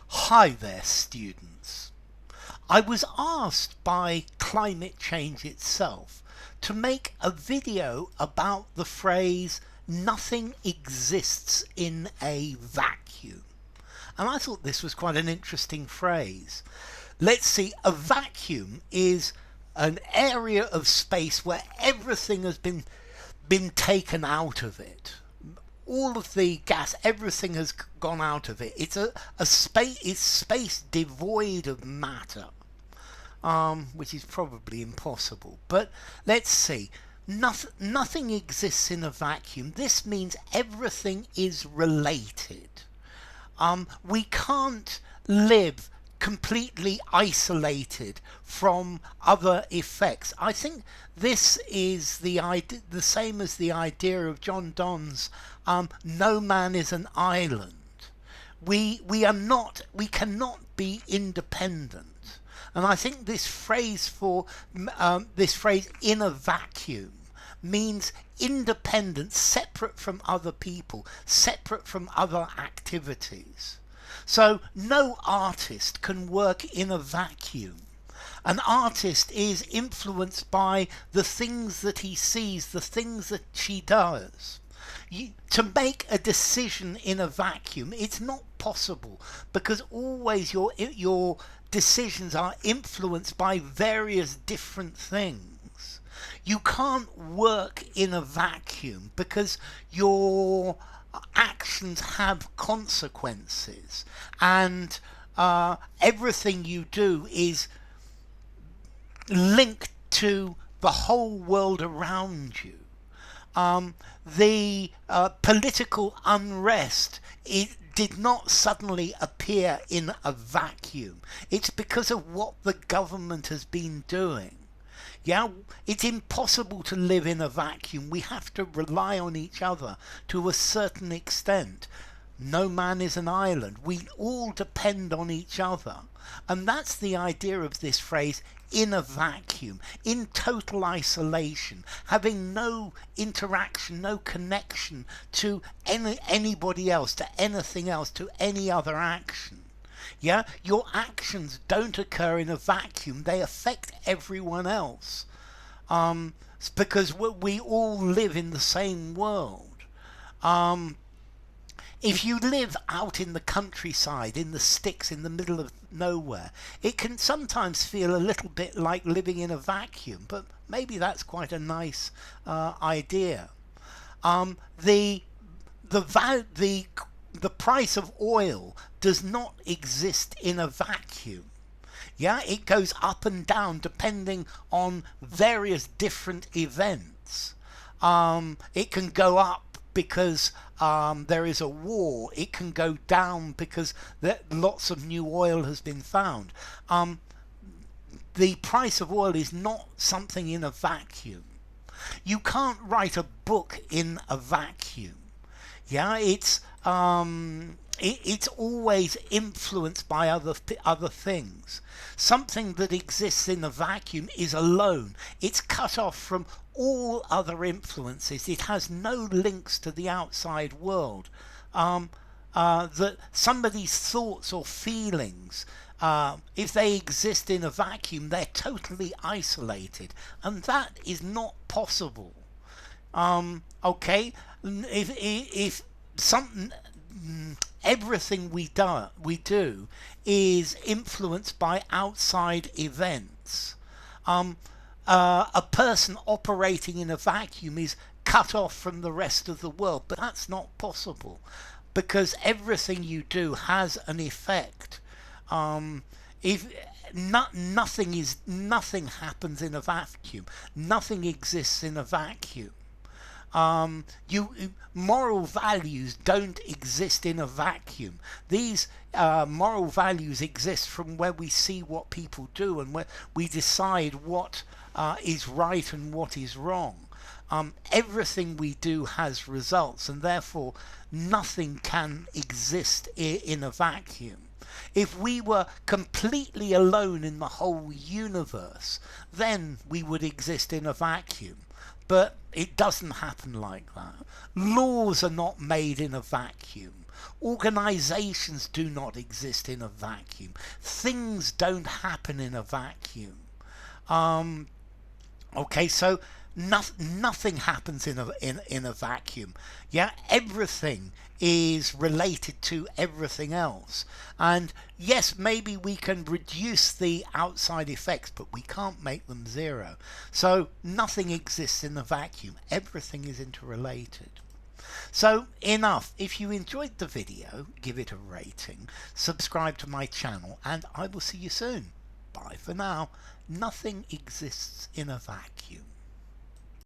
Hi there, students. I was asked by climate change itself to make a video about the phrase nothing exists in a vacuum. And I thought this was quite an interesting phrase. Let's see, a vacuum is an area of space where everything has been taken out of it. All of the gas, everything has gone out of it. It's it's space devoid of matter, which is probably impossible. But let's see. Nothing exists in a vacuum. This means everything is related. We can't live completely isolated from other effects. I think this is the same as the idea of John Donne's "No man is an island." We cannot be independent, and I think this phrase "in a vacuum" means independent, separate from other people, separate from other activities. So no artist can work in a vacuum. An artist is influenced by the things that he sees, the things that she does. To make a decision in a vacuum, it's not possible, because always your decisions are influenced by various different things. You can't work in a vacuum because your actions have consequences, and everything you do is linked to the whole world around you. The political unrest, it did not suddenly appear in a vacuum. It's because of what the government has been doing. Yeah, it's impossible to live in a vacuum. We have to rely on each other to a certain extent. No man is an island. We all depend on each other. And that's the idea of this phrase, in a vacuum, in total isolation, having no interaction, no connection to anybody else, to anything else, to any other action. Yeah, your actions don't occur in a vacuum. They affect everyone else. It's because we all live in the same world. If you live out in the countryside, in the sticks, in the middle of nowhere, it can sometimes feel a little bit like living in a vacuum, but maybe that's quite a nice idea. The price of oil does not exist in a vacuum. Yeah, it goes up and down depending on various different events. It can go up because there is a war. It can go down because lots of new oil has been found. The price of oil is not something in a vacuum. You can't write a book in a vacuum. Yeah, it's always influenced by other things. Something that exists in a vacuum is alone. It's cut off from all other influences. It has no links to the outside world. That somebody's thoughts or feelings, if they exist in a vacuum, they're totally isolated, and that is not possible. Okay, if something, everything we do is influenced by outside events. A person operating in a vacuum is cut off from the rest of the world, but that's not possible, because everything you do has an effect. If nothing happens in a vacuum, nothing exists in a vacuum. Moral values don't exist in a vacuum. These moral values exist from where we see what people do and where we decide what is right and what is wrong. Everything we do has results, and therefore nothing can exist in a vacuum. If we were completely alone in the whole universe, then we would exist in a vacuum. But it doesn't happen like that. Laws are not made in a vacuum. Organizations do not exist in a vacuum. Things don't happen in a vacuum. Okay, so nothing happens in a vacuum. Yeah, everything is related to everything else. And yes, maybe we can reduce the outside effects, but we can't make them zero. So nothing exists in a vacuum. Everything is interrelated. So enough. If you enjoyed the video, give it a rating, subscribe to my channel, and I will see you soon. Bye for now. Nothing exists in a vacuum.